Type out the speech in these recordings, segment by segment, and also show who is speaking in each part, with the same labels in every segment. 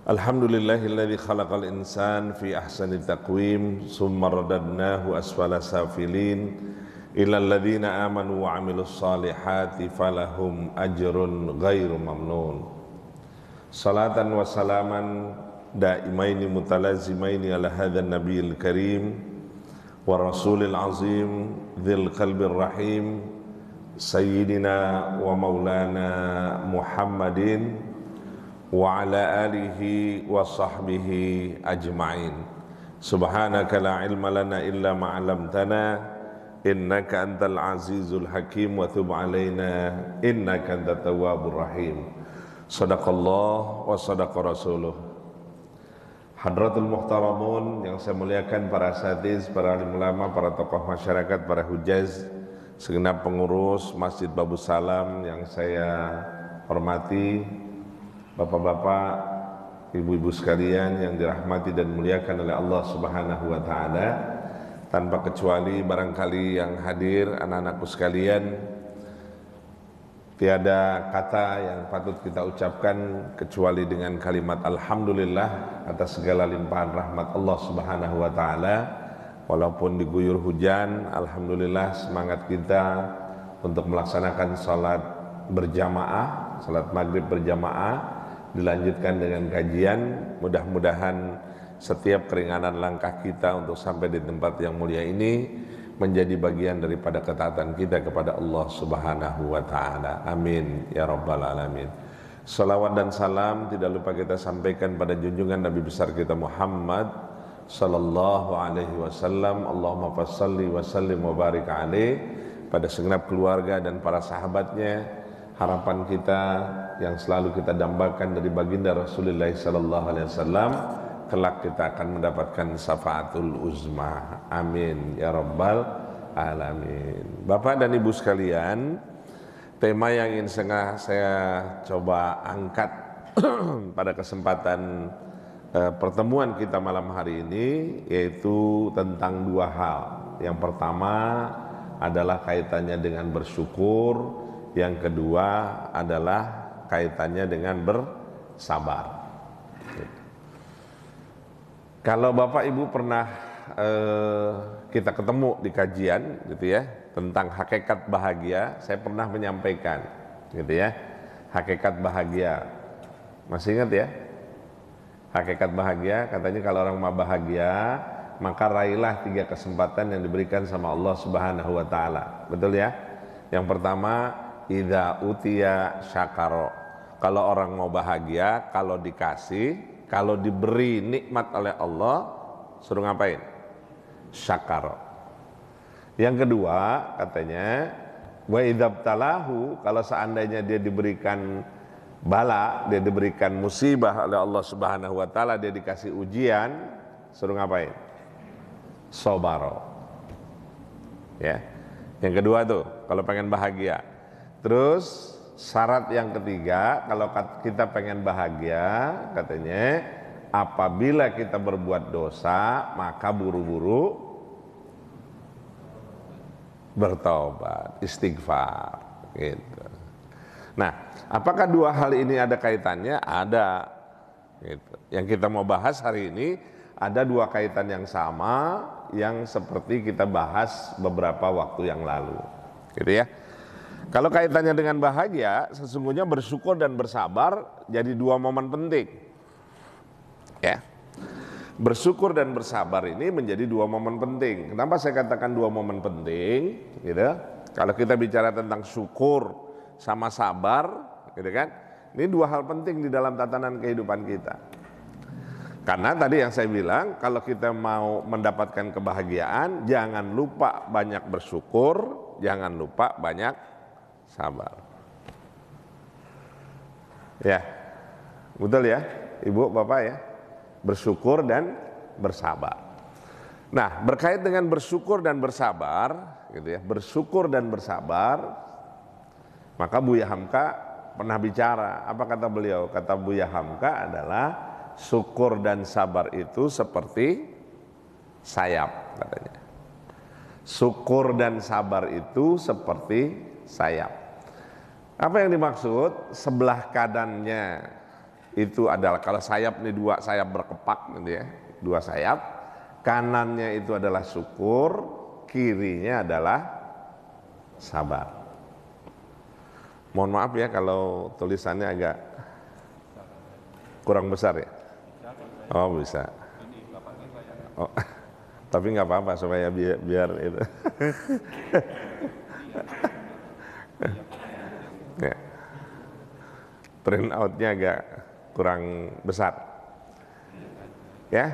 Speaker 1: Alhamdulillahilladzi khalaqal insan fi ahsani taqwim summa radadnahu asfala safilin illal ladzina amanu wa amilus salihati falahum ajrun ghairu mamnun. Salatan wa salaman daimaini mutalazimaini ala hadzal nabiyil karim wa rasulil azim dzil qalbir rahim sayyidina wa maulana Muhammadin wa ala alihi wa sahbihi ajma'in. Subhanaka la ilma lana illa ma 'allamtana innaka antal azizul hakim wa tub alaina innaka antat tawwabur rahim. Shadaqallah wa sadaqa rasuluh. Hadratul muhtaramun yang saya muliakan, para asatiz, para alim ulama, para tokoh masyarakat, para hujaz, segenap pengurus Masjid Babus Salam yang saya hormati, bapak-bapak, ibu-ibu sekalian yang dirahmati dan muliakan oleh Allah Subhanahu wa taala. Tanpa kecuali barangkali yang hadir anak-anakku sekalian, tiada kata yang patut kita ucapkan kecuali dengan kalimat alhamdulillah atas segala limpahan rahmat Allah Subhanahu wa taala. Walaupun diguyur hujan, alhamdulillah semangat kita untuk melaksanakan salat berjamaah, salat maghrib berjamaah dilanjutkan dengan kajian. Mudah-mudahan setiap keringanan langkah kita untuk sampai di tempat yang mulia ini menjadi bagian daripada ketaatan kita kepada Allah Subhanahu wa taala. Amin ya rabbal alamin. Salawat dan salam tidak lupa kita sampaikan pada junjungan Nabi besar kita Muhammad sallallahu alaihi wasallam. Allahumma fassalli wa sallim wa barik alaih, pada segenap keluarga dan para sahabatnya. Harapan kita yang selalu kita dambakan dari baginda Rasulullah sallallahu alaihi wasallam, kelak kita akan mendapatkan syafaatul uzma. Amin ya rabbal alamin. Bapak dan Ibu sekalian, tema yang ingin saya coba angkat pada kesempatan pertemuan kita malam hari ini yaitu tentang dua hal. Yang pertama adalah kaitannya dengan bersyukur, yang kedua adalah kaitannya dengan bersabar. Kalau Bapak Ibu pernah kita ketemu di kajian gitu ya tentang hakikat bahagia, saya pernah menyampaikan gitu ya, hakikat bahagia. Masih ingat ya? Hakikat bahagia katanya kalau orang mau bahagia maka raihlah 3 kesempatan yang diberikan sama Allah Subhanahu wa taala. Betul ya? Yang pertama, idza utiya syakaro. Kalau orang mau bahagia, kalau dikasih, kalau diberi nikmat oleh Allah, suruh ngapain? Syakaro. Yang kedua katanya, wa idzabtalahu, kalau seandainya dia diberikan bala, dia diberikan musibah oleh Allah Subhanahu wa taala, dia dikasih ujian, suruh ngapain? Sobaro. Ya. Yang kedua tuh, kalau pengen bahagia. Terus syarat yang ketiga, kalau kita pengen bahagia, katanya apabila kita berbuat dosa, maka buru-buru bertaubat, istighfar gitu. Nah, apakah dua hal ini ada kaitannya? Ada gitu. Yang kita mau bahas hari ini ada dua kaitan yang sama yang seperti kita bahas beberapa waktu yang lalu. Gitu ya. Kalau kaitannya dengan bahagia, sesungguhnya bersyukur dan bersabar jadi dua momen penting. Ya. Bersyukur dan bersabar ini menjadi dua momen penting. Kenapa saya katakan dua momen penting? Gitu. Kalau kita bicara tentang syukur sama sabar, gitu kan? Ini dua hal penting di dalam tatanan kehidupan kita. Karena tadi yang saya bilang, kalau kita mau mendapatkan kebahagiaan, jangan lupa banyak bersyukur, jangan lupa banyak sabar. Ya, betul ya, Ibu, Bapak ya, bersyukur dan bersabar. Nah, berkait dengan bersyukur dan bersabar, gitu ya, bersyukur dan bersabar, maka Buya Hamka pernah bicara. Apa kata beliau? Kata Buya Hamka adalah syukur dan sabar itu seperti sayap, katanya. Syukur dan sabar itu seperti sayap. Apa yang dimaksud? Sebelah kanannya itu adalah, kalau sayap nih dua sayap berkepak gitu ya, dua sayap, kanannya itu adalah syukur, kirinya adalah sabar. Mohon maaf ya kalau tulisannya agak kurang besar ya. Oh bisa. Oh, tapi nggak apa-apa supaya biar itu. Ya. Print outnya agak kurang besar. Ya,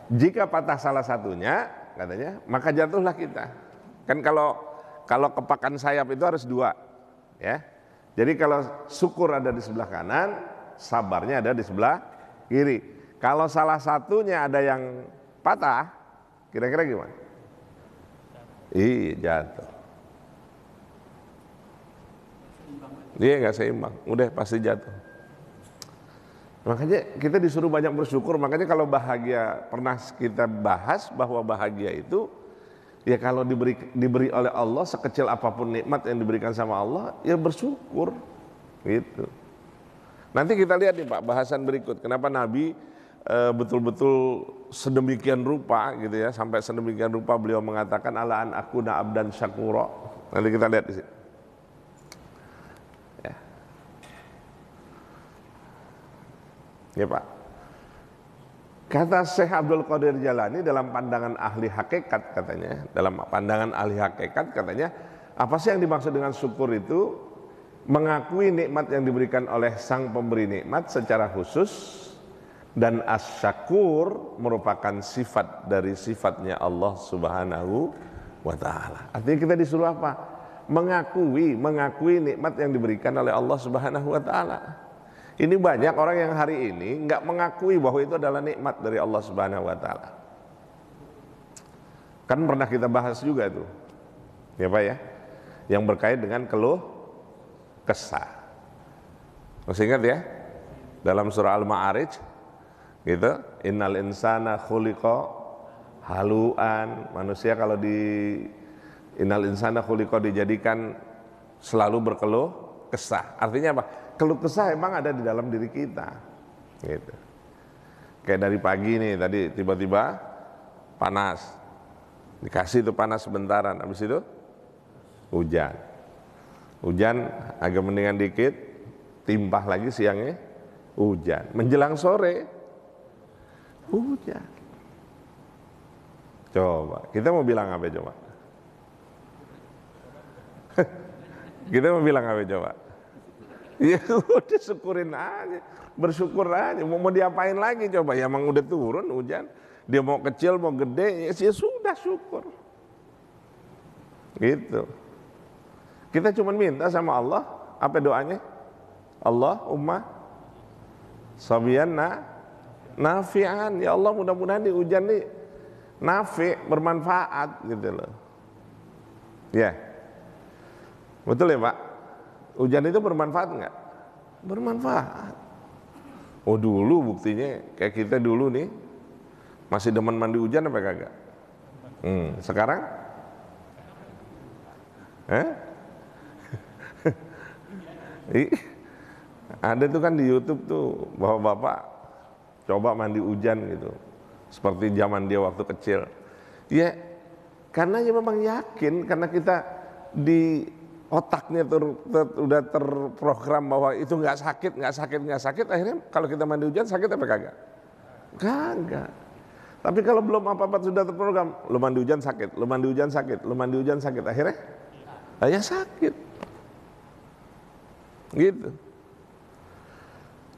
Speaker 1: jika patah salah satunya, katanya, maka jatuhlah kita. Kan kalau kepakan sayap itu harus dua, ya. Jadi kalau syukur ada di sebelah kanan, sabarnya ada di sebelah kiri. Kalau salah satunya ada yang patah, kira-kira gimana? Iya, jatuh. Dia nggak seimbang, udah pasti jatuh. Makanya kita disuruh banyak bersyukur. Makanya kalau bahagia, pernah kita bahas bahwa bahagia itu ya kalau diberi oleh Allah sekecil apapun nikmat yang diberikan sama Allah, ya bersyukur gitu. Nanti kita lihat nih Pak, bahasan berikut kenapa Nabi betul-betul sedemikian rupa gitu ya, sampai sedemikian rupa beliau mengatakan ala an akuna abdan syakura. Nanti kita lihat di sini. Ya Pak, kata Syekh Abdul Qadir Jalani dalam pandangan ahli hakikat katanya, apa sih yang dimaksud dengan syukur itu? Mengakui nikmat yang diberikan oleh sang pemberi nikmat secara khusus, dan asyakur merupakan sifat dari sifatnya Allah Subhanahu wa Ta'ala. Artinya kita disuruh apa? Mengakui nikmat yang diberikan oleh Allah Subhanahu wa Ta'ala. Ini banyak orang yang hari ini nggak mengakui bahwa itu adalah nikmat dari Allah Subhanahu wa Ta'ala. Kan pernah kita bahas juga itu, ya Pak ya, yang berkait dengan keluh kesah. Masih ingat ya, dalam surah Al-Ma'arij, gitu, innal insana khuliqa haluan. Manusia kalau innal insana khuliqa dijadikan selalu berkeluh kesah. Artinya apa? Keluh kesah emang ada di dalam diri kita, gitu. Kayak dari pagi nih, tadi tiba-tiba panas, dikasih itu panas sebentaran, habis itu hujan agak mendingan dikit, timpah lagi siangnya hujan, menjelang sore hujan. Coba, kita mau bilang apa coba? Kita mau bilang apa coba? Ya udah syukurin aja, bersyukur aja. Mau diapain lagi coba? Ya emang udah turun hujan. Dia mau kecil mau gede, ya sudah syukur. Gitu. Kita cuma minta sama Allah, apa doanya? Allahumma sabiyan nafi'an. Ya Allah, mudah-mudahan di hujan nih nafi', bermanfaat gitu loh. Ya. Betul ya Pak? Hujan itu bermanfaat enggak? Bermanfaat. Oh dulu buktinya kayak kita dulu nih masih demen mandi hujan apa kagak? Sekarang? Ada tuh kan di YouTube tuh bahwa bapak coba mandi hujan gitu, seperti zaman dia waktu kecil. Ya karena ya memang yakin, karena kita di otaknya udah terprogram bahwa itu nggak sakit. Akhirnya kalau kita mandi hujan sakit apa kagak? Kagak. Tapi kalau belum apa-apa sudah terprogram, lu mandi hujan sakit, lu mandi hujan sakit, lu mandi hujan sakit, akhirnya ya sakit. Gitu.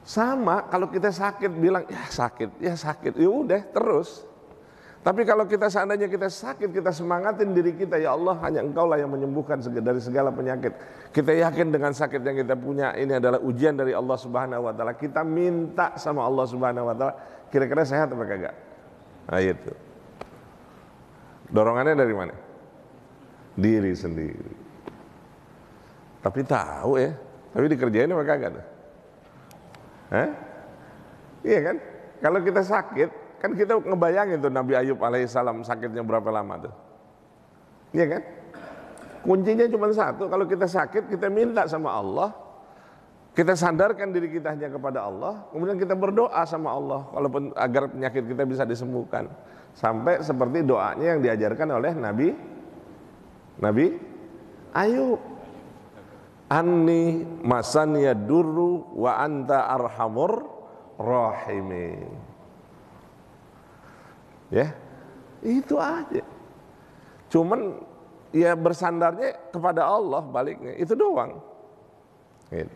Speaker 1: Sama kalau kita sakit bilang ya sakit, ya udah terus. Tapi kalau kita seandainya kita sakit, kita semangatin diri kita, ya Allah hanya Engkau lah yang menyembuhkan dari segala penyakit. Kita yakin dengan sakit yang kita punya ini adalah ujian dari Allah Subhanahu wa Ta'ala. Kita minta sama Allah Subhanahu wa Ta'ala, kira-kira sehat apa kagak? Nah itu. Dorongannya dari mana? Diri sendiri. Tapi tahu ya, tapi dikerjain apa kagak tuh? Iya kan? Kalau kita sakit, kan kita ngebayangin tuh Nabi Ayub alaihissalam sakitnya berapa lama tuh. Iya kan? Kuncinya cuma satu, kalau kita sakit kita minta sama Allah Kita sandarkan diri kita hanya kepada Allah, kemudian kita berdoa sama Allah walaupun agar penyakit kita bisa disembuhkan. Sampai seperti doanya yang diajarkan oleh Nabi Ayub. Anni masaniya durru wa anta arhamur rahimin. Ya, itu aja. Cuman ya bersandarnya kepada Allah baliknya, itu doang. Gitu.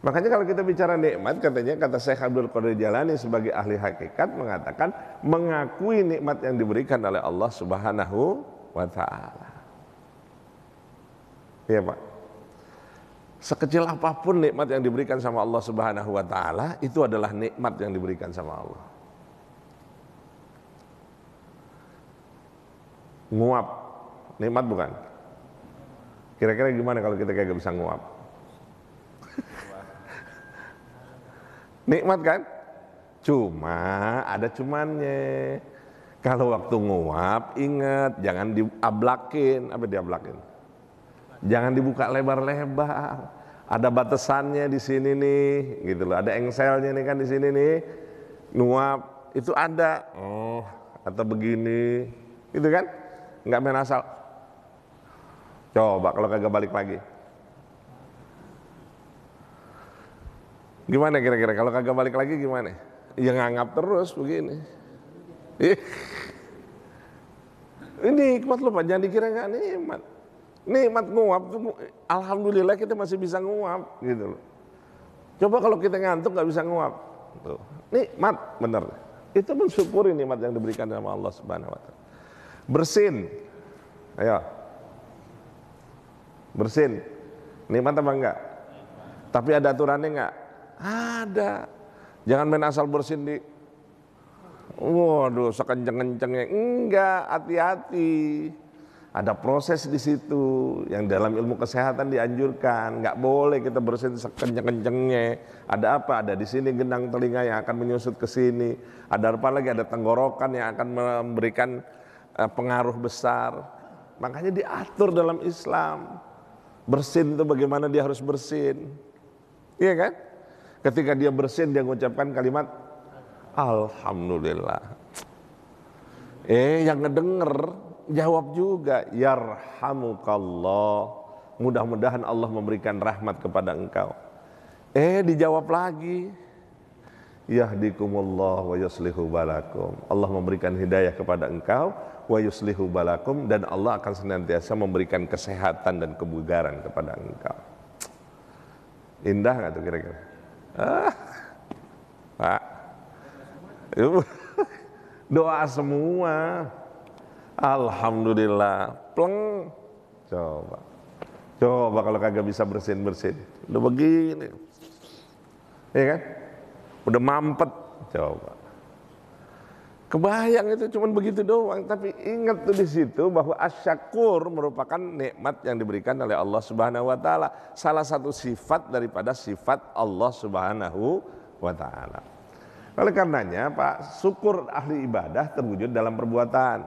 Speaker 1: Makanya kalau kita bicara nikmat, kata Syekh Abdul Qadir Jalani sebagai ahli hakikat mengatakan mengakui nikmat yang diberikan oleh Allah Subhanahu wa taala. Iya, Pak. Sekecil apapun nikmat yang diberikan sama Allah Subhanahu wa taala, itu adalah nikmat yang diberikan sama Allah. Nguap, nikmat bukan? Kira-kira gimana kalau kita kagak bisa nguap? Nikmat kan? Cuma ada cumannya. Kalau waktu nguap, ingat jangan diablakin. Apa diablakin? Jangan dibuka lebar-lebar. Ada batasannya di sini nih, gitu loh. Ada engselnya nih kan di sini nih. Nguap itu ada. Oh, atau begini, gitu kan? Nggak main asal. Coba kalau kagak balik lagi. Gimana kira-kira kalau kagak balik lagi gimana? Ya nganggap terus begini. Ini nikmat loh Pak, jangan dikira nggak nikmat. Nikmat nguap tuh, alhamdulillah kita masih bisa nguap gitu loh. Coba kalau kita ngantuk nggak bisa nguap, tuh nikmat bener. Itu mensyukuri nikmat yang diberikan sama Allah Subhanahu Wa Taala. Bersin, ayo, bersin, nikmat apa enggak? Tapi ada aturannya enggak? Ada. Jangan main asal bersin di, waduh, sekenceng-kencengnya. Enggak, hati-hati. Ada proses di situ yang dalam ilmu kesehatan dianjurkan. Enggak boleh kita bersin sekenceng-kencengnya. Ada apa? Ada di sini gendang telinga yang akan menyusut ke sini. Ada apa lagi? Ada tenggorokan yang akan memberikan pengaruh besar. Makanya diatur dalam Islam. Bersin itu bagaimana dia harus bersin. Iya kan? Ketika dia bersin, dia mengucapkan kalimat Alhamdulillah. Yang ngedenger jawab juga, Yarhamukallah. Mudah-mudahan Allah memberikan rahmat kepada engkau. Dijawab lagi, Yahdikumullah wa yuslihu balakum. Allah memberikan hidayah kepada engkau, wa yuslihu balakum, dan Allah akan senantiasa memberikan kesehatan dan kebugaran kepada engkau. Indah nggak tuh kira-kira? Pak, doa semua. Alhamdulillah, pleng. Coba kalau kagak bisa bersin, udah begini, ya kan? Udah mampet, coba. Kebayang itu cuman begitu doang, tapi ingat tuh di situ bahwa asyakur merupakan nikmat yang diberikan oleh Allah Subhanahu wa taala, salah satu sifat daripada sifat Allah Subhanahu wa taala. Oleh karenanya, Pak, syukur ahli ibadah terwujud dalam perbuatan.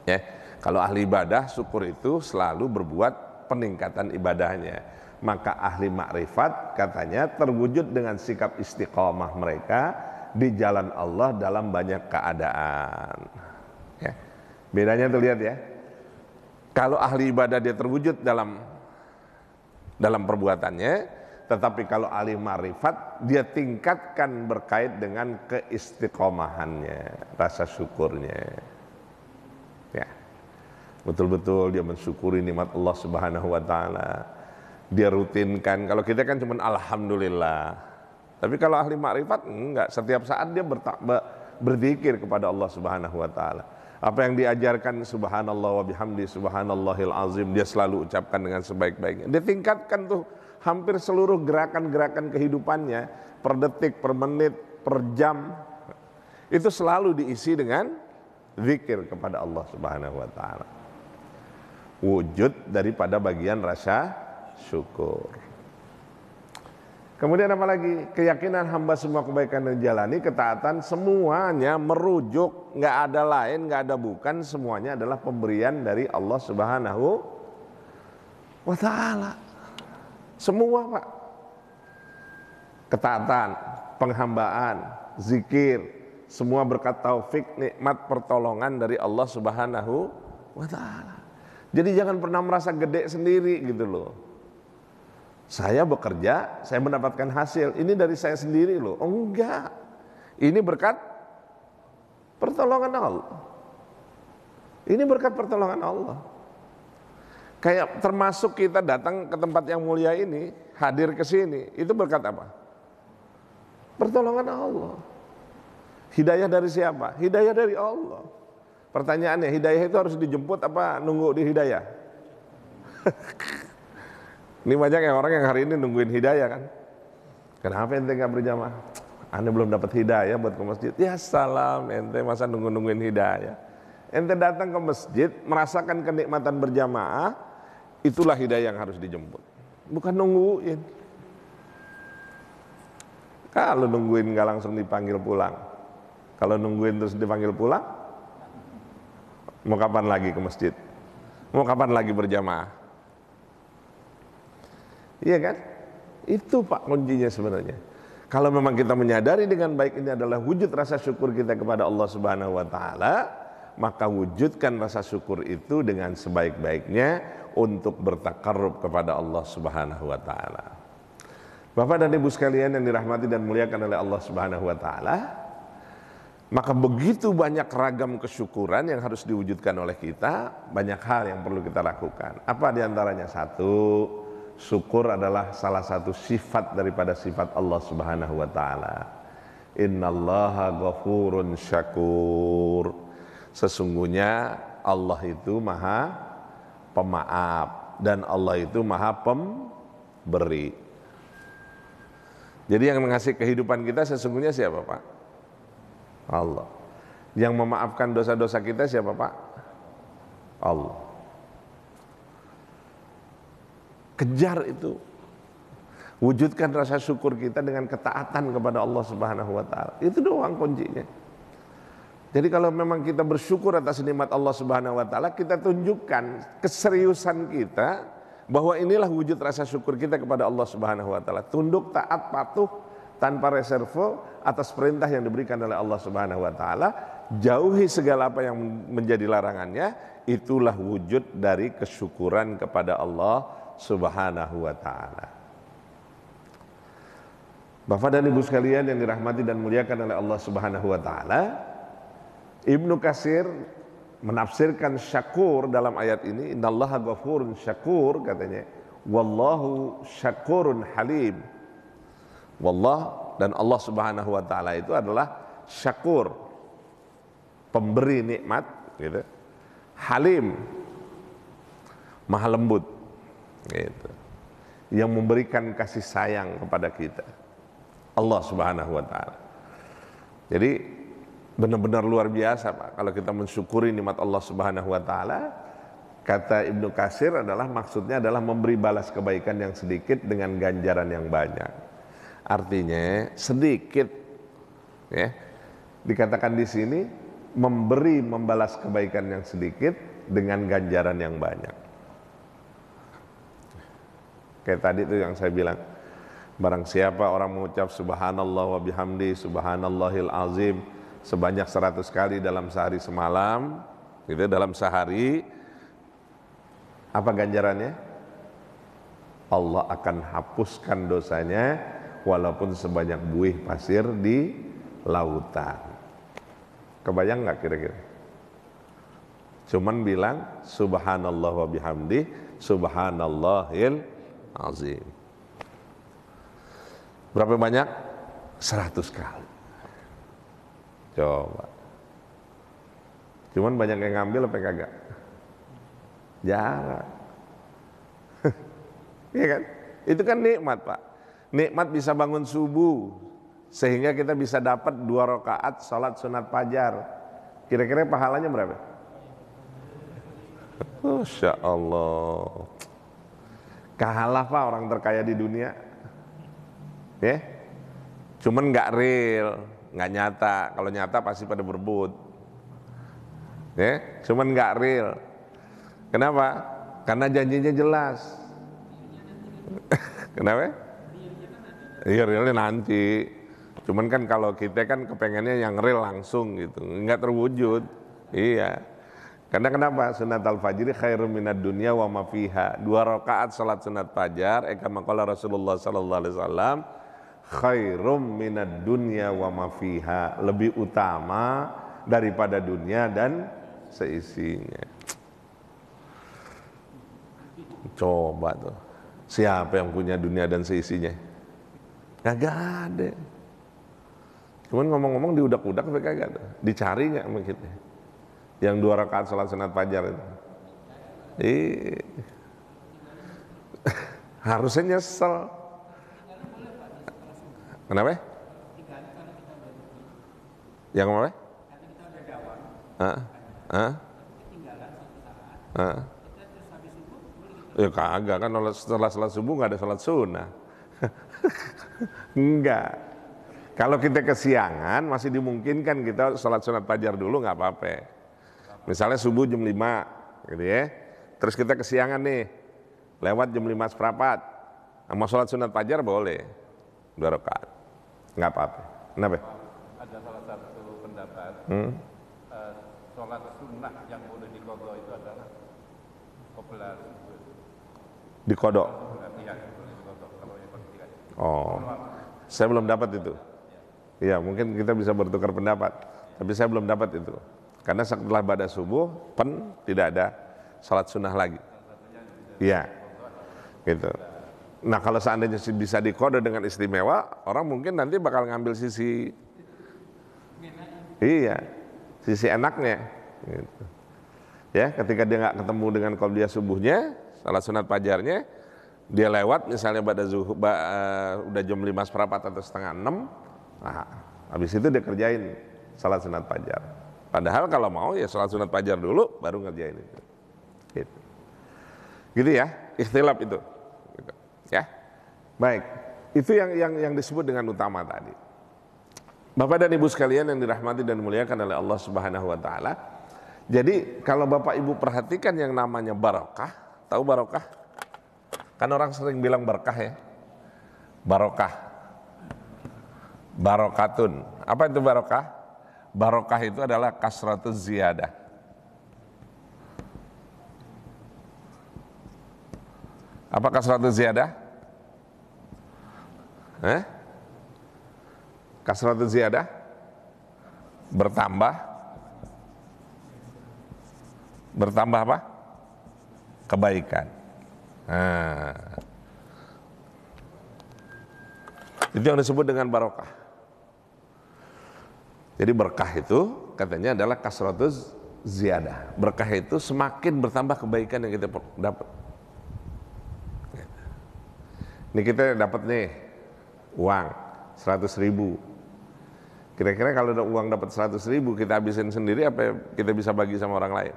Speaker 1: Ya, kalau ahli ibadah, syukur itu selalu berbuat peningkatan ibadahnya. Maka ahli makrifat katanya terwujud dengan sikap istiqomah mereka di jalan Allah dalam banyak keadaan. Ya. Bedanya tuh lihat ya. Kalau ahli ibadah dia terwujud dalam perbuatannya, tetapi kalau ahli ma'rifat dia tingkatkan berkait dengan keistiqomahannya, rasa syukurnya. Ya. Betul-betul dia mensyukuri nikmat Allah Subhanahu wa taala. Dia rutinkan. Kalau kita kan cuma alhamdulillah. Tapi kalau ahli makrifat enggak, setiap saat dia berzikir kepada Allah Subhanahu wa taala. Apa yang diajarkan subhanallah wa bihamdi subhanallahil azim dia selalu ucapkan dengan sebaik-baiknya. Dia tingkatkan tuh hampir seluruh gerakan-gerakan kehidupannya, per detik, per menit, per jam. Itu selalu diisi dengan zikir kepada Allah Subhanahu wa taala. Wujud daripada bagian rasa syukur. Kemudian apa lagi? Keyakinan hamba semua kebaikan yang dijalani, ketaatan semuanya merujuk, nggak ada lain, nggak ada bukan, semuanya adalah pemberian dari Allah Subhanahu wa taala. Semua Pak. Ketaatan, penghambaan, zikir, semua berkat taufik, nikmat, pertolongan dari Allah Subhanahu wa ta'ala. Jadi jangan pernah merasa gede sendiri gitu loh. Saya bekerja, saya mendapatkan hasil, ini dari saya sendiri loh. Oh enggak, ini berkat pertolongan Allah. Ini berkat pertolongan Allah. Kayak termasuk kita datang ke tempat yang mulia ini, hadir ke sini, itu berkat apa? Pertolongan Allah. Hidayah dari siapa? Hidayah dari Allah. Pertanyaannya, hidayah itu harus dijemput apa nunggu di hidayah? Ini banyak yang orang yang hari ini nungguin hidayah kan. Kenapa ente gak berjamaah? Anda belum dapat hidayah buat ke masjid. Ya salam, ente masa nungguin hidayah. Ente datang ke masjid, merasakan kenikmatan berjamaah, itulah hidayah yang harus dijemput. Bukan nungguin. Kalau nungguin gak langsung dipanggil pulang. Kalau nungguin terus dipanggil pulang, mau kapan lagi ke masjid? Mau kapan lagi berjamaah? Iya kan? Itu Pak kuncinya sebenarnya. Kalau memang kita menyadari dengan baik ini adalah wujud rasa syukur kita kepada Allah Subhanahu wa ta'ala, maka wujudkan rasa syukur itu dengan sebaik-baiknya untuk bertakarrub kepada Allah Subhanahu wa ta'ala. Bapak dan Ibu sekalian yang dirahmati dan muliakan oleh Allah Subhanahu wa ta'ala, maka begitu banyak ragam kesyukuran yang harus diwujudkan oleh kita, banyak hal yang perlu kita lakukan. Apa diantaranya? Satu, syukur adalah salah satu sifat daripada sifat Allah Subhanahu wa ta'ala. Innallaha ghafurun syakur. Sesungguhnya Allah itu maha pemaaf dan Allah itu maha pemberi. Jadi yang mengasih kehidupan kita sesungguhnya siapa Pak? Allah. Yang memaafkan dosa-dosa kita siapa Pak? Allah. Kejar itu. Wujudkan rasa syukur kita dengan ketaatan kepada Allah Subhanahu wa ta'ala. Itu doang kuncinya. Jadi kalau memang kita bersyukur atas nikmat Allah Subhanahu wa ta'ala, kita tunjukkan keseriusan kita bahwa inilah wujud rasa syukur kita kepada Allah Subhanahu wa ta'ala. Tunduk, taat, patuh tanpa reserve atas perintah yang diberikan oleh Allah Subhanahu wa ta'ala, jauhi segala apa yang menjadi larangannya. Itulah wujud dari kesyukuran kepada Allah Subhanahu wa ta'ala. Bapak dan Ibu sekalian yang dirahmati dan muliakan oleh Allah Subhanahu wa ta'ala, Ibnu Katsir menafsirkan syakur dalam ayat ini, innallaha ghafurun syakur, katanya, wallahu syakurun halim. Wallah dan Allah Subhanahu wa ta'ala itu adalah syakur, pemberi nikmat gitu. Halim, maha lembut gitu. Yang memberikan kasih sayang kepada kita. Allah Subhanahu wa ta'ala. Jadi benar-benar luar biasa Pak kalau kita mensyukuri nikmat Allah Subhanahu wa ta'ala. Kata Ibnu Katsir adalah maksudnya adalah memberi balas kebaikan yang sedikit dengan ganjaran yang banyak. Artinya sedikit ya. Dikatakan di sini memberi membalas kebaikan yang sedikit dengan ganjaran yang banyak. Kayak tadi itu yang saya bilang, barang siapa orang mengucap subhanallah wa bihamdi subhanallahil azim sebanyak 100 kali dalam sehari semalam, gitu, dalam sehari, apa ganjarannya? Allah akan hapuskan dosanya walaupun sebanyak buih pasir di lautan. Kebayang nggak kira-kira? Cuman bilang subhanallah wa bihamdi subhanallahil azim. Berapa banyak? 100 kali. Coba. Cuman banyak yang ngambil apa kagak? Jarang. Iya kan? Itu kan nikmat Pak. Nikmat bisa bangun subuh sehingga kita bisa dapat 2 rakaat salat sunat fajar. Kira-kira pahalanya berapa? Masya Allah. Kalah Pak orang terkaya di dunia. Ya? Cuman nggak real, nggak nyata. Kalau nyata pasti pada berebut. Ya, cuman nggak real. Kenapa? Karena janjinya jelas. Kenapa? Iya realnya nanti. Cuman kan kalau kita kan kepengennya yang real langsung gitu, nggak terwujud. Iya. Karena kenapa? Sunatul fajri khairum minad dunya wa ma fiha. 2 rakaat salat sunat fajar, kama qala Rasulullah sallallahu alaihi wasallam, khairum minad dunya wa ma fiha. Lebih utama daripada dunia dan seisinya. Coba tuh. Siapa yang punya dunia dan seisinya? Kagak ada. Cuman ngomong-ngomong diudak-udak tapi kagak tuh. Dicari nggak mungkin? Yang 2 rakaat salat sunat fajar itu. Harusnya nyesel. Kenapa? Yang apa? Ya kagak kan setelah salat subuh nggak ada salat sunnah. Enggak. Kalau kita kesiangan masih dimungkinkan kita salat sunat fajar dulu nggak apa-apa. Misalnya subuh jam 5 gitu ya. Terus kita kesiangan nih. Lewat jam 5 seperempat. Mau salat sunat fajar boleh. 2 rakaat. Nggak apa-apa. Kenapa?
Speaker 2: Ada salah satu pendapat. Sholat sunnah yang boleh diqadha itu adalah qabla subuh.
Speaker 1: Diqadha.
Speaker 2: Iya, boleh diqadha kalau yang perhatikan.
Speaker 1: Oh. Saya belum dapat itu. Iya, mungkin kita bisa bertukar pendapat. Tapi saya belum dapat itu. Karena setelah ba'da subuh, tidak ada salat sunnah lagi. Iya. Gitu. Nah, kalau seandainya bisa diqadha dengan istimewa, orang mungkin nanti bakal ngambil sisi sisi enaknya gitu. Ya, ketika dia nggak ketemu dengan qabliyah subuhnya, salat sunat fajarnya, dia lewat misalnya udah jam 5 seperempat atau setengah 6, nah, habis itu dia kerjain salat sunat fajar. Padahal kalau mau ya salat sunat fajar dulu baru ngerjain itu. Gitu ya, ikhtilaf itu. Gitu. Ya. Baik. Itu yang disebut dengan utama tadi. Bapak dan Ibu sekalian yang dirahmati dan dimuliakan oleh Allah Subhanahu wa taala. Jadi kalau Bapak Ibu perhatikan yang namanya barokah, tahu barokah? Kan orang sering bilang berkah ya. Barokah. Barokatun. Apa itu barokah? Barokah itu adalah kasratuz ziyadah. Apa kasratuz ziyadah? Kasratuz ziyadah? Bertambah. Bertambah apa? Kebaikan. Nah. Itu yang disebut dengan barokah. Jadi berkah itu katanya adalah kasratuz ziyadah. Berkah itu semakin bertambah kebaikan yang kita dapat. Ini kita dapat nih uang 100.000. Kira-kira kalau uang dapat 100.000 kita habisin sendiri apa kita bisa bagi sama orang lain?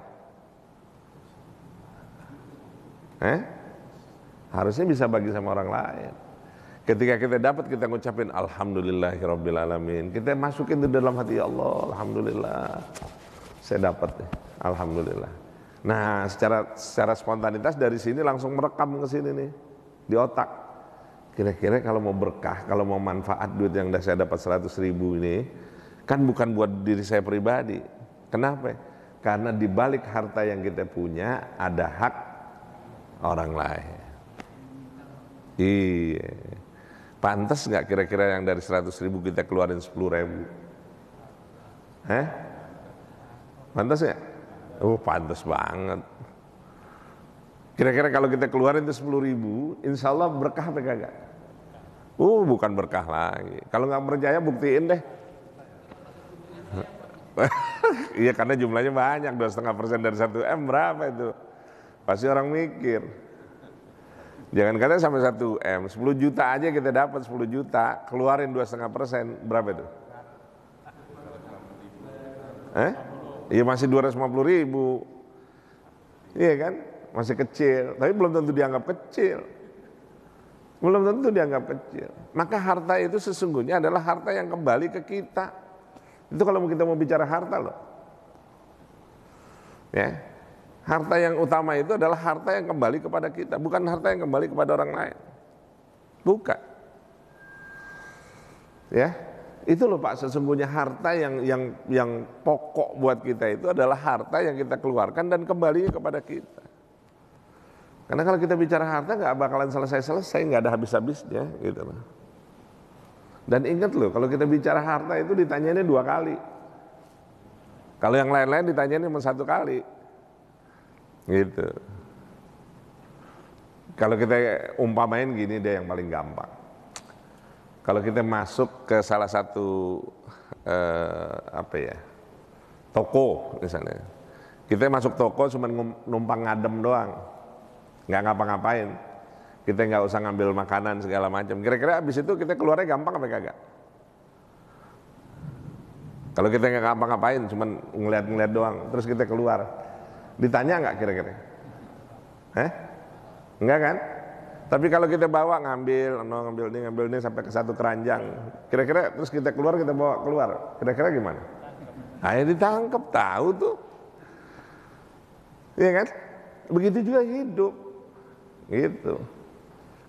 Speaker 1: Harusnya bisa bagi sama orang lain. Ketika kita dapat, kita ngucapin alhamdulillahirabbil alamin. Kita masukin di dalam hati, ya Allah, alhamdulillah. Saya dapat nih, alhamdulillah. Nah, secara spontanitas dari sini langsung merekam ke sini nih di otak. Kira-kira kalau mau berkah, kalau mau manfaat duit yang saya dapat 100.000 ini, kan bukan buat diri saya pribadi. Kenapa? Karena di balik harta yang kita punya ada hak orang lain. Iya. Pantas nggak kira-kira yang dari 100.000 kita keluarin 10.000? Pantas nggak? Pantas banget. Kira-kira kalau kita keluarin itu 10.000, insya Allah berkah apa kagak? Bukan berkah lagi. Kalau nggak percaya buktiin deh. Iya, karena jumlahnya banyak, 2,5% dari 1M berapa itu? Pasti orang mikir. Jangan katanya sampai 1M, 10 juta aja kita dapat 10 juta, keluarin 2,5%, berapa itu? Iya masih 250.000. Iya kan? Masih kecil, tapi belum tentu dianggap kecil. Belum tentu dianggap kecil. Maka harta itu sesungguhnya adalah harta yang kembali ke kita. Itu kalau kita mau bicara harta loh. Ya. Harta yang utama itu adalah harta yang kembali kepada kita, bukan harta yang kembali kepada orang lain. Bukan. Ya, itu loh Pak, sesungguhnya harta yang pokok buat kita itu adalah harta yang kita keluarkan dan kembali kepada kita. Karena kalau kita bicara harta nggak bakalan selesai, nggak ada habis-habisnya gitu loh. Dan ingat loh, kalau kita bicara harta itu ditanyainnya 2 kali. Kalau yang lain-lain ditanyainnya cuma 1 kali. Gitu. Kalau kita umpamain gini deh yang paling gampang. Kalau kita masuk ke salah satu toko misalnya, kita masuk toko cuma numpang ngadem doang, nggak ngapa-ngapain, kita nggak usah ngambil makanan segala macam. Kira-kira abis itu kita keluarnya gampang apa kagak? Kalau kita nggak ngapa-ngapain, cuma ngeliat-ngeliat doang, terus kita keluar, ditanya nggak kira-kira? Enggak kan? Tapi kalau kita bawa ngambil ini sampai ke satu keranjang, kira-kira terus kita keluar, kita bawa keluar, kira-kira gimana? Ayo ditangkap, tahu tuh, iya kan? Begitu juga hidup, gitu.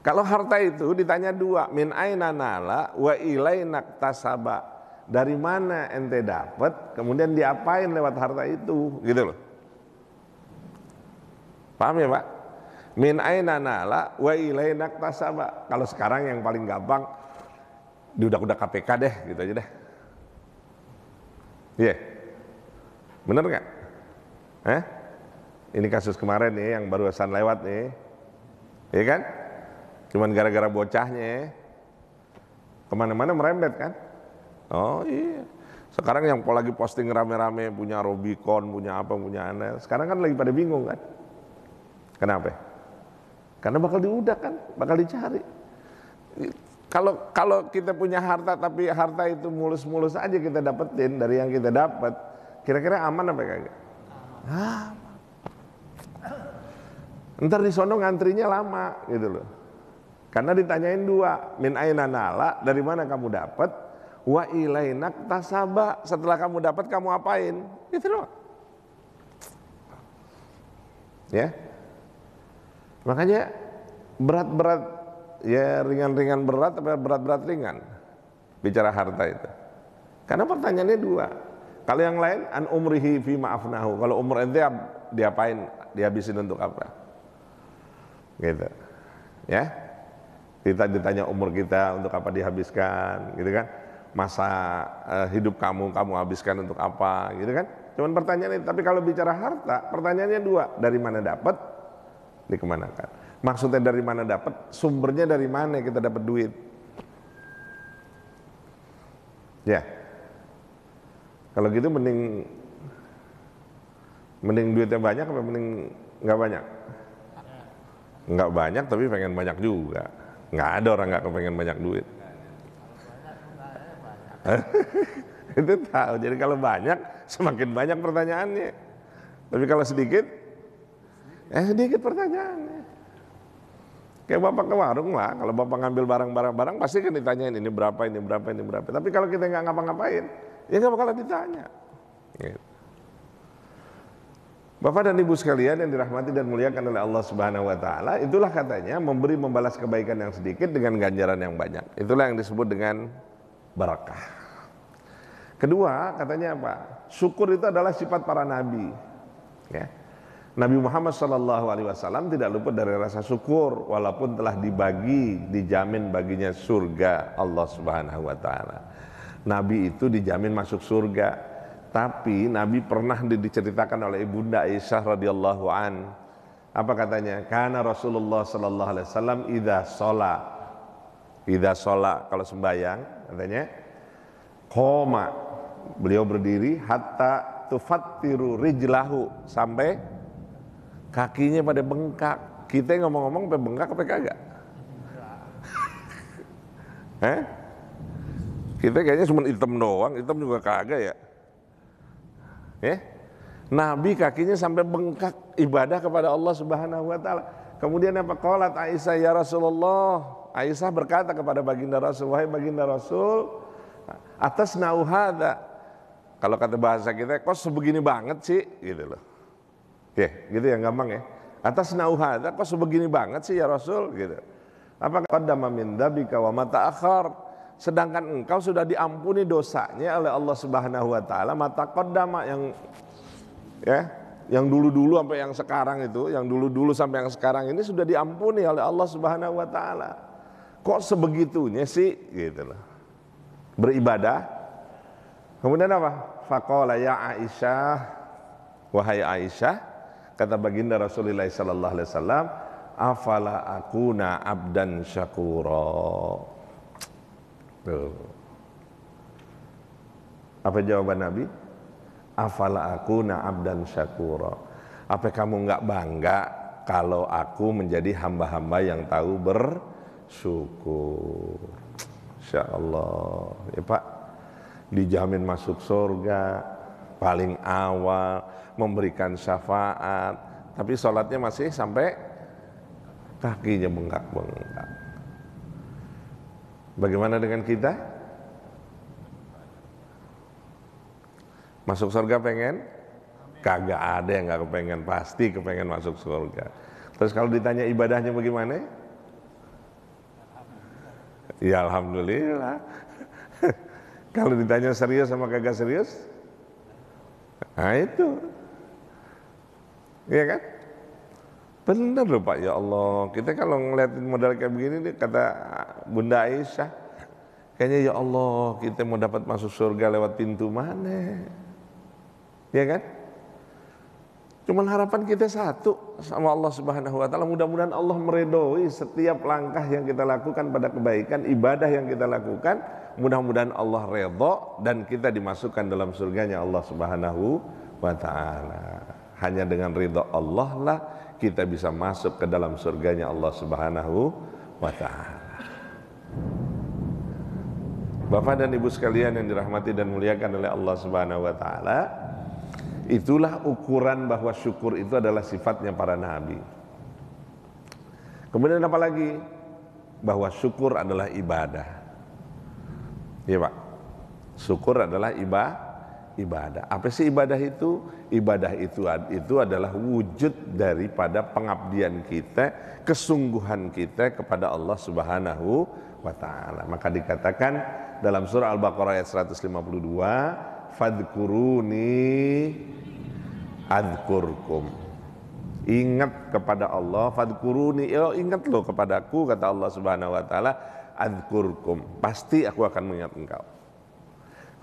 Speaker 1: Kalau harta itu ditanya 2, min aina nala wa ilaina tasaba, dari mana ente dapat, kemudian diapain lewat harta itu, gitu loh. Paham ya Pak? Min aina nala wa ilaina tasaba. Kalau sekarang yang paling gampang diudak-udak KPK deh, gitu aja deh. Iya. Bener nggak? Ini kasus kemarin nih yang barusan lewat nih. Iya kan? Cuman gara-gara bocahnya kemana-mana merembet kan? Oh iya. Sekarang yang lagi posting rame-rame punya Rubicon, punya apa, punya aneh. Sekarang kan lagi pada bingung kan? Kenapa? Karena bakal diudak kan, bakal dicari. Kalau kita punya harta tapi harta itu mulus-mulus aja kita dapetin dari yang kita dapat, kira-kira aman apa kagak? Ntar di sono ngantrinya lama gitu loh. Karena ditanyain 2, min aina nala, dari mana kamu dapat, wa ilainak tasaba, setelah kamu dapat kamu apain? Gitu loh. Ya. Makanya berat-berat ya, ringan-ringan berat atau berat-berat ringan bicara harta itu. Karena pertanyaannya 2. Kalau yang lain an umrihi fi ma'afnahu, kalau umur ente diapain, dihabisin untuk apa? Gitu. Ya. Kita ditanya umur kita untuk apa dihabiskan, gitu kan? Masa hidup kamu habiskan untuk apa, gitu kan? Cuman pertanyaan itu. Tapi kalau bicara harta, pertanyaannya 2, dari mana dapat, dikemanakan. Maksudnya dari mana dapat, sumbernya dari mana kita dapat duit. Ya. Kalau gitu mending duitnya banyak apa mending nggak banyak? Nggak banyak tapi pengen banyak juga. Nggak ada orang nggak kepengen banyak duit. Itu tahu. Jadi kalau banyak semakin banyak pertanyaannya. Tapi kalau sedikit sedikit pertanyaannya. Kayak bapak ke warung lah, kalau bapak ngambil barang-barang pasti kan ditanyain ini berapa. Tapi kalau kita nggak ngapa-ngapain, ya nggak bakalan ditanya. Gitu. Bapak dan ibu sekalian yang dirahmati dan muliakan oleh Allah Subhanahu Wa Taala, itulah katanya memberi membalas kebaikan yang sedikit dengan ganjaran yang banyak. Itulah yang disebut dengan barakah. Kedua katanya apa? Syukur itu adalah sifat para nabi. Ya. Nabi Muhammad SAW tidak luput dari rasa syukur walaupun telah dijamin baginya surga Allah Subhanahu Wa Taala. Nabi itu dijamin masuk surga, tapi Nabi pernah diceritakan oleh ibunda Aisyah radhiyallahu an. Apa katanya? Karena Rasulullah SAW idza sholat kalau sembahyang katanya qoma, beliau berdiri hatta tufattiru rijlahu, sampai kakinya pada bengkak. Kita ngomong-ngomong sampai bengkak apa kagak? Kita kayaknya cuma hitam doang, hitam juga kagak ya. Nabi kakinya sampai bengkak ibadah kepada Allah Subhanahu Wa Taala. Kemudian apa? Qalat Aisyah, ya Rasulullah. Aisyah berkata kepada baginda Rasul, wahai baginda Rasul, atas nauhada. Kalau kata bahasa kita, kok sebegini banget sih, gitu loh. Ya, gitu yang gampang ya. Atas nauhada, kok sebegini banget sih ya Rasul, gitu. Apa qaddama min dzambika wa ma ta'akhkhar? Sedangkan engkau sudah diampuni dosanya oleh Allah Subhanahu wa taala, mata qaddama yang dulu-dulu sampai yang sekarang itu, yang dulu-dulu sampai yang sekarang ini sudah diampuni oleh Allah Subhanahu wa taala. Kok sebegitunya sih gitu loh. Beribadah. Kemudian apa? Faqala ya Aisyah, wahai Aisyah, kata baginda Rasulullah sallallahu alaihi wasallam, afala akuna abdan syakura. Tuh. Apa jawaban Nabi? Afala akuna abdan syakura. Apa kamu enggak bangga kalau aku menjadi hamba-hamba yang tahu bersyukur? Insyaallah. Ya Pak, dijamin masuk surga paling awal, memberikan syafaat, tapi sholatnya masih sampai kakinya bengkak-bengkak. Bagaimana dengan kita? Masuk surga pengen? Kagak ada yang gak kepengen, pasti kepengen masuk surga. Terus kalau ditanya ibadahnya bagaimana? Ya alhamdulillah. Kalau ditanya serius sama kagak serius? Nah itu. Iya kan? Benar loh Pak, ya Allah. Kita kalau ngeliatin modal kayak begini nih, kata Bunda Aisyah, kayaknya ya Allah kita mau dapat masuk surga lewat pintu mana? Ya kan? Cuman harapan kita satu sama Allah Subhanahu wa taala, mudah-mudahan Allah meridhoi setiap langkah yang kita lakukan pada kebaikan, ibadah yang kita lakukan, mudah-mudahan Allah redha dan kita dimasukkan dalam surganya Allah Subhanahu wa taala. Hanya dengan ridha Allah lah kita bisa masuk ke dalam surganya Allah Subhanahu wa taala. Bapak dan Ibu sekalian yang dirahmati dan muliakan oleh Allah Subhanahu wa taala, itulah ukuran bahwa syukur itu adalah sifatnya para nabi. Kemudian apa lagi? Bahwa syukur adalah ibadah. Iya Pak, syukur adalah ibadah. Apa sih ibadah itu? Ibadah itu adalah wujud daripada pengabdian kita, kesungguhan kita kepada Allah Subhanahu wa taala. Maka dikatakan dalam surah Al-Baqarah ayat 152, fadhkuruni adzkurkum. Ingat kepada Allah, fadhkuruni, ingat loh kepadaku, kata Allah Subhanahu wa taala, adzkurkum, pasti aku akan mengingat engkau.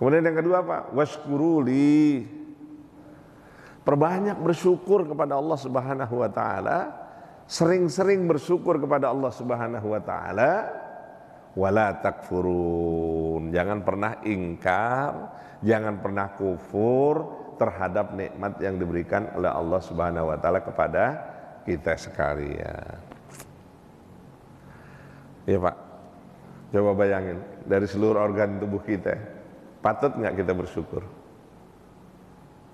Speaker 1: Kemudian yang kedua apa? Washkuruli. Perbanyak bersyukur kepada Allah Subhanahu wa taala, sering-sering bersyukur kepada Allah Subhanahu wa taala. Wala takfurun. Jangan pernah ingkar, jangan pernah kufur terhadap nikmat yang diberikan oleh Allah Subhanahu wa taala kepada kita sekalian. Ya Pak, coba bayangin, dari seluruh organ tubuh kita, patut nggak kita bersyukur?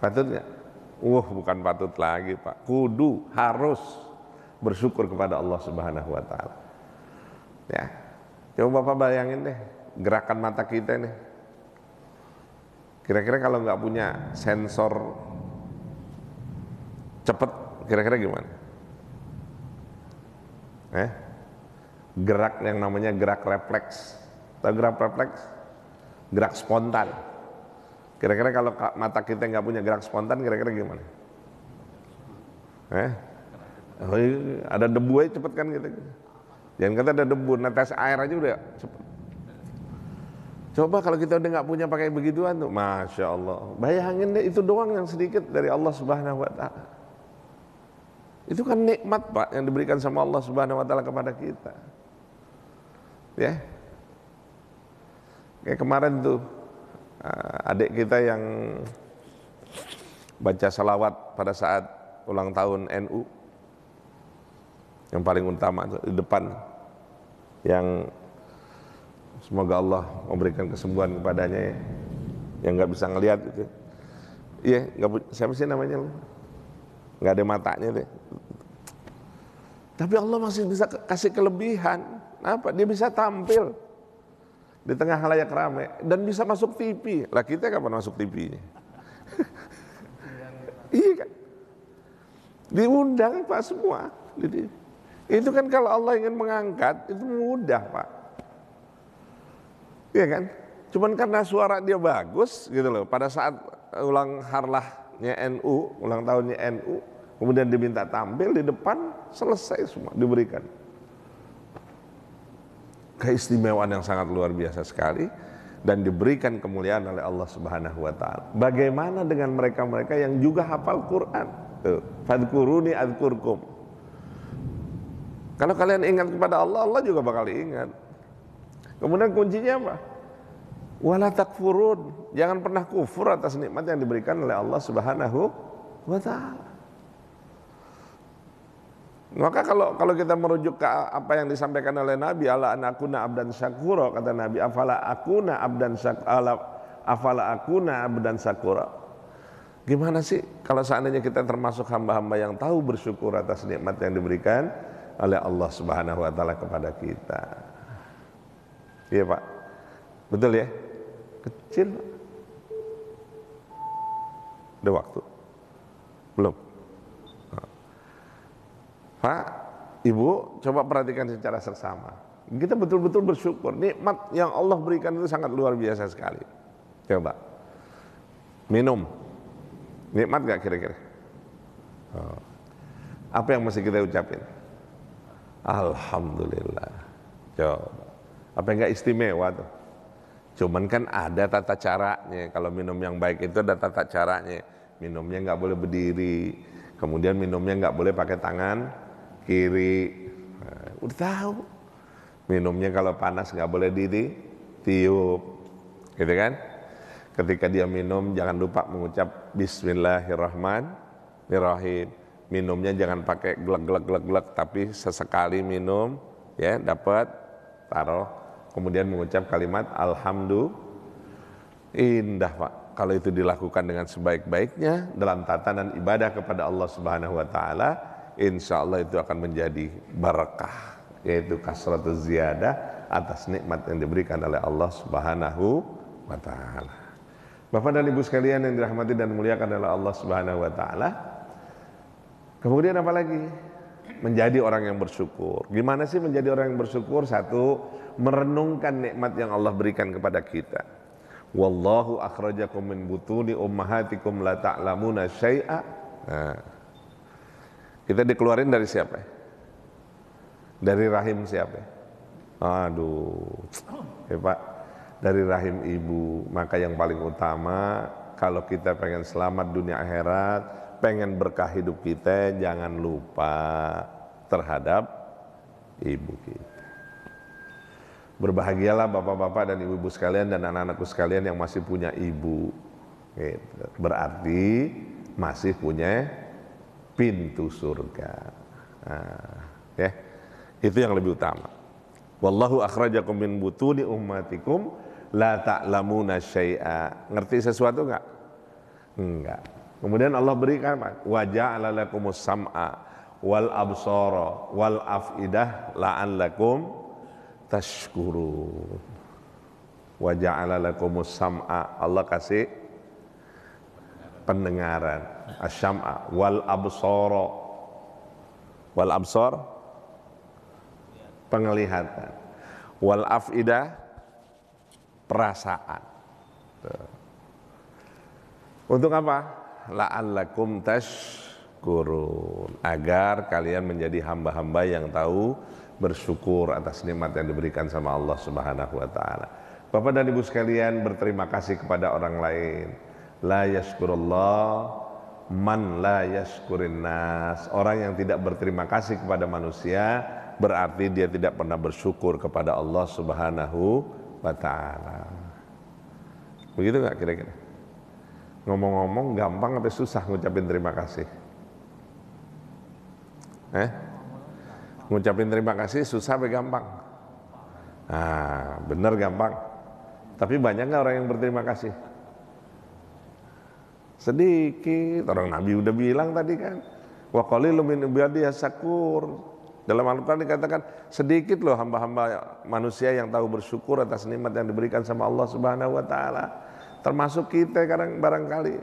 Speaker 1: Patut nggak? Bukan patut lagi Pak, kudu, harus bersyukur kepada Allah Subhanahu wa taala. Ya, coba Bapak bayangin deh, gerakan mata kita nih. Kira-kira kalau nggak punya sensor cepet, kira-kira gimana? Gerak yang namanya gerak refleks. Tahu gerak refleks? Gerak spontan. Kira-kira kalau mata kita nggak punya gerak spontan, kira-kira gimana? Ada debu aja cepet kan gitu. Jangan kata ada debu, netes air aja udah cepet. Coba kalau kita udah nggak punya pakai begituan tuh, Masya Allah. Bayangin deh, itu doang yang sedikit dari Allah Subhanahu wa taala. Itu kan nikmat Pak yang diberikan sama Allah Subhanahu wa taala kepada kita. Ya. Kayak kemarin tuh adik kita yang baca salawat pada saat ulang tahun NU, yang paling utama tuh, di depan, yang semoga Allah memberikan kesembuhan kepadanya, yang nggak bisa ngelihat itu. Iya, siapa sih namanya? Nggak ada matanya deh. Tapi Allah masih bisa kasih kelebihan. Apa? Dia bisa tampil di tengah halayak ramai dan bisa masuk TV. Lah kita kapan masuk TV-nya? Iya kan? Diundang Pak semua. Itu kan kalau Allah ingin mengangkat itu mudah, Pak. Iya kan? Cuman karena suara dia bagus gitu loh. Pada saat ulang harlahnya NU, ulang tahunnya NU, kemudian diminta tampil di depan, selesai semua diberikan. Keistimewaan yang sangat luar biasa sekali dan diberikan kemuliaan oleh Allah Subhanahu wa taala. Bagaimana dengan mereka-mereka yang juga hafal Quran? Tuh, fadhkuruni adzkurkum. Kalau kalian ingat kepada Allah, Allah juga bakal ingat. Kemudian kuncinya apa? Wala takfurun, jangan pernah kufur atas nikmat yang diberikan oleh Allah Subhanahu wa taala. Maka kalau kita merujuk ke apa yang disampaikan oleh Nabi, ala anakuna abdan syakura, kata Nabi, afala akuna abdan syakura. Gimana sih kalau seandainya kita termasuk hamba-hamba yang tahu bersyukur atas nikmat yang diberikan oleh Allah Subhanahu wa taala kepada kita. Iya, Pak. Betul ya? Kecil. Udah waktu? Belum? Pak, Ibu, coba perhatikan secara seksama. Kita betul-betul bersyukur. Nikmat yang Allah berikan itu sangat luar biasa sekali. Coba. Minum. Nikmat gak kira-kira? Apa yang mesti kita ucapin? Alhamdulillah. Coba. Apa yang gak istimewa tuh? Cuman kan ada tata caranya. Kalau minum yang baik itu ada tata caranya. Minumnya nggak boleh berdiri. Kemudian minumnya nggak boleh pakai tangan kiri. Udah tahu. Minumnya kalau panas nggak boleh tiup. Gitu kan? Ketika dia minum jangan lupa mengucap Bismillahirrahmanirrahim. Minumnya jangan pakai glek, tapi sesekali minum, ya dapat taruh. Kemudian mengucap kalimat Alhamdulillah. Indah, Pak. Kalau itu dilakukan dengan sebaik-baiknya dalam tatanan ibadah kepada Allah Subhanahu wa taala, insya Allah itu akan menjadi barakah, yaitu kasratuz ziyadah atas nikmat yang diberikan oleh Allah Subhanahu wa taala. Bapak dan Ibu sekalian yang dirahmati dan dimuliakan oleh Allah Subhanahu wa taala. Kemudian apa lagi? Menjadi orang yang bersyukur. Gimana sih menjadi orang yang bersyukur? Satu, merenungkan nikmat yang Allah berikan kepada kita. Wallahu akhrajakum min butuni ummahatikum la ta'lamuna syai'a. Nah, kita dikeluarin dari siapa? Dari rahim siapa? Aduh, Pak, dari rahim ibu. Maka yang paling utama, kalau kita pengen selamat dunia akhirat, pengen berkah hidup kita, jangan lupa terhadap ibu kita. Berbahagialah bapak-bapak dan ibu-ibu sekalian dan anak-anakku sekalian yang masih punya ibu. Gitu. Berarti masih punya pintu surga. Nah, ya, itu yang lebih utama. Wallahu akhrajakum min butuni ummatikum la ta'lamuna syai'a. Ngerti sesuatu enggak? Enggak. Kemudian Allah berikan wa ja'ala lakumus sam'a wal absara wal afidah la'allakum tashkurun. Wa ja'ala lakumus sam'a, Allah kasih pendengaran, asyam'a wal absara. Wal absar penglihatan, wal afidah perasaan. Untuk apa? La'allakum tashkurun, agar kalian menjadi hamba-hamba yang tahu bersyukur atas nikmat yang diberikan sama Allah Subhanahu wa taala. Bapak dan Ibu sekalian, berterima kasih kepada orang lain. La yashkurullah man la yashkurin nas. Orang yang tidak berterima kasih kepada manusia berarti dia tidak pernah bersyukur kepada Allah Subhanahu wa taala. Begitu enggak kira-kira? Ngomong-ngomong gampang apa susah ngucapin terima kasih? Ngucapin terima kasih susah apa gampang? Nah, benar gampang. Tapi banyak nggak orang yang berterima kasih? Sedikit. Orang Nabi udah bilang tadi kan, wa qalilun min ibadiyas syakur. Dalam Al-Quran dikatakan sedikit loh hamba-hamba manusia yang tahu bersyukur atas nikmat yang diberikan sama Allah Subhanahu wa taala. Termasuk kita kadang barangkali.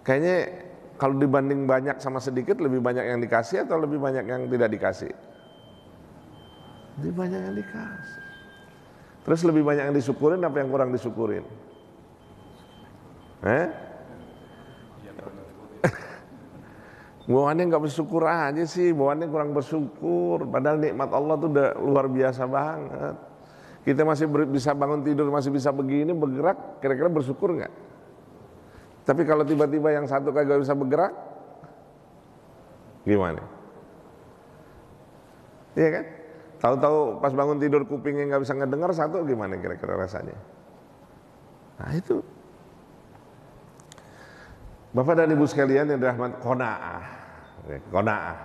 Speaker 1: Kayaknya kalau dibanding banyak sama sedikit, lebih banyak yang dikasih atau lebih banyak yang tidak dikasih? Lebih banyak yang dikasih. Terus lebih banyak yang disyukurin apa yang kurang disyukurin? Bawaannya nggak bersyukur aja sih, bawaannya kurang bersyukur. Padahal nikmat Allah tuh udah luar biasa banget. Kita masih bisa bangun tidur, masih bisa begini, bergerak, kira-kira bersyukur nggak? Tapi kalau tiba-tiba yang satu kagak bisa bergerak, gimana? Iya kan? Tahu-tahu pas bangun tidur kupingnya nggak bisa ngedengar, satu gimana kira-kira rasanya? Nah itu. Bapak dan Ibu sekalian yang dirahmati, qanaah.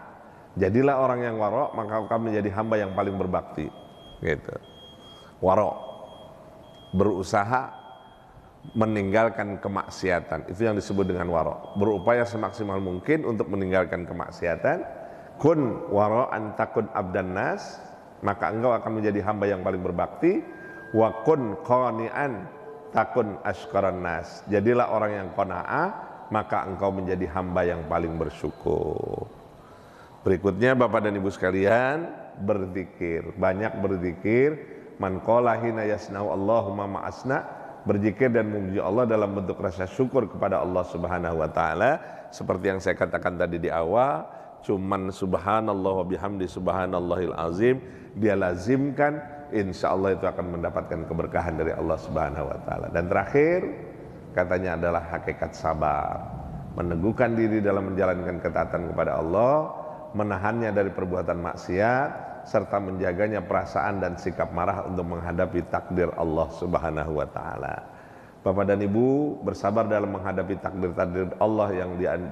Speaker 1: Jadilah orang yang waro, maka kamu menjadi hamba yang paling berbakti. Gitu. Waro, berusaha meninggalkan kemaksiatan, itu yang disebut dengan waro. Berupaya semaksimal mungkin untuk meninggalkan kemaksiatan. Kun waro antakun abdan nas, maka engkau akan menjadi hamba yang paling berbakti. Wa kun qani'an takun asykaran nas, jadilah orang yang qanaah, maka engkau menjadi hamba yang paling bersyukur. Berikutnya Bapak dan Ibu sekalian, berzikir, banyak berzikir. Man qala hina yasna'u Allahumma ma'asna, berzikir dan memuji Allah dalam bentuk rasa syukur kepada Allah Subhanahu wa taala. Seperti yang saya katakan tadi di awal, cuman subhanallah wa bihamdi subhanallahil azim dia lazimkan, insya Allah itu akan mendapatkan keberkahan dari Allah Subhanahu wa taala. Dan terakhir katanya adalah hakikat sabar, meneguhkan diri dalam menjalankan ketaatan kepada Allah, menahannya dari perbuatan maksiat, serta menjaganya perasaan dan sikap marah untuk menghadapi takdir Allah Subhanahu wa taala. Bapak dan Ibu bersabar dalam menghadapi takdir-takdir Allah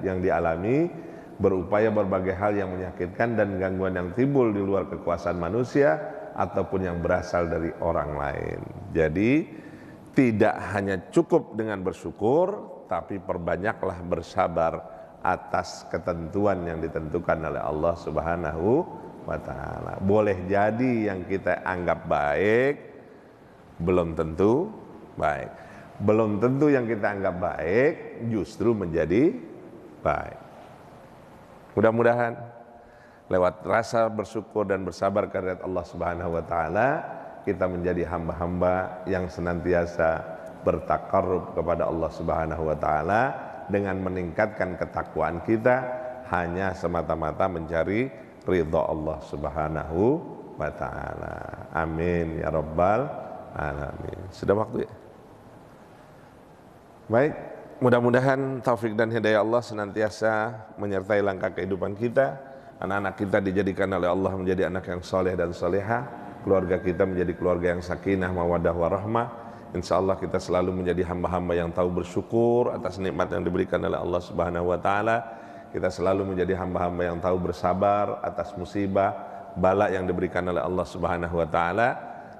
Speaker 1: yang dialami, berupaya berbagai hal yang menyakitkan dan gangguan yang timbul di luar kekuasaan manusia ataupun yang berasal dari orang lain. Jadi tidak hanya cukup dengan bersyukur, tapi perbanyaklah bersabar atas ketentuan yang ditentukan oleh Allah Subhanahu wa ta'ala. Boleh jadi yang kita anggap baik belum tentu baik, belum tentu yang kita anggap baik justru menjadi baik. Mudah-mudahan lewat rasa bersyukur dan bersabar karena Allah Subhanahu wa ta'ala, kita menjadi hamba-hamba yang senantiasa bertakarrub kepada Allah Subhanahu wa ta'ala dengan meningkatkan ketakwaan kita hanya semata-mata mencari ridha Allah Subhanahu wa ta'ala. Amin ya rabbal alamin. Sudah waktu ya? Baik, mudah-mudahan taufik dan hidayah Allah senantiasa menyertai langkah kehidupan kita. Anak-anak kita dijadikan oleh Allah menjadi anak yang soleh dan soleha. Keluarga kita menjadi keluarga yang sakinah, mawaddah, warahmah. Insya Allah kita selalu menjadi hamba-hamba yang tahu bersyukur atas nikmat yang diberikan oleh Allah Subhanahu wa ta'ala. Kita selalu menjadi hamba-hamba yang tahu bersabar atas musibah, bala yang diberikan oleh Allah Subhanahu wa ta'ala.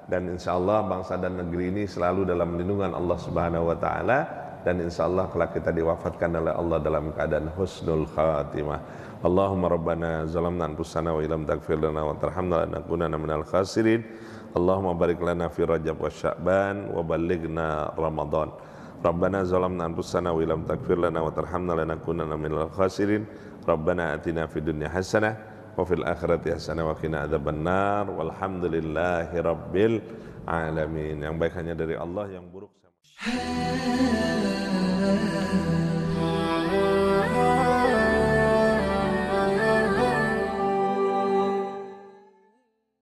Speaker 1: Dan insya Allah bangsa dan negeri ini selalu dalam lindungan Allah Subhanahu wa ta'ala. Dan insya Allah kelak kita diwafatkan oleh Allah dalam keadaan husnul khatimah. Allahumma rabbana zalamna anfusana wa ilam taghfir lana wa tarhamna lanakunanna minal khasirin. Allahumma barik lana fi Rajab wa Sya'ban wa ballighna Ramadan. Rabbana zalamna anfusana wa ilam taghfir lana wa tarhamna lanakunanna minal khasirin. Rabbana atina fid dunya hasanah wa fil akhirati hasanah wa qina adzabannar. Walhamdulillahi rabbil alamin. Yang baik hanya dari Allah, yang buruk sama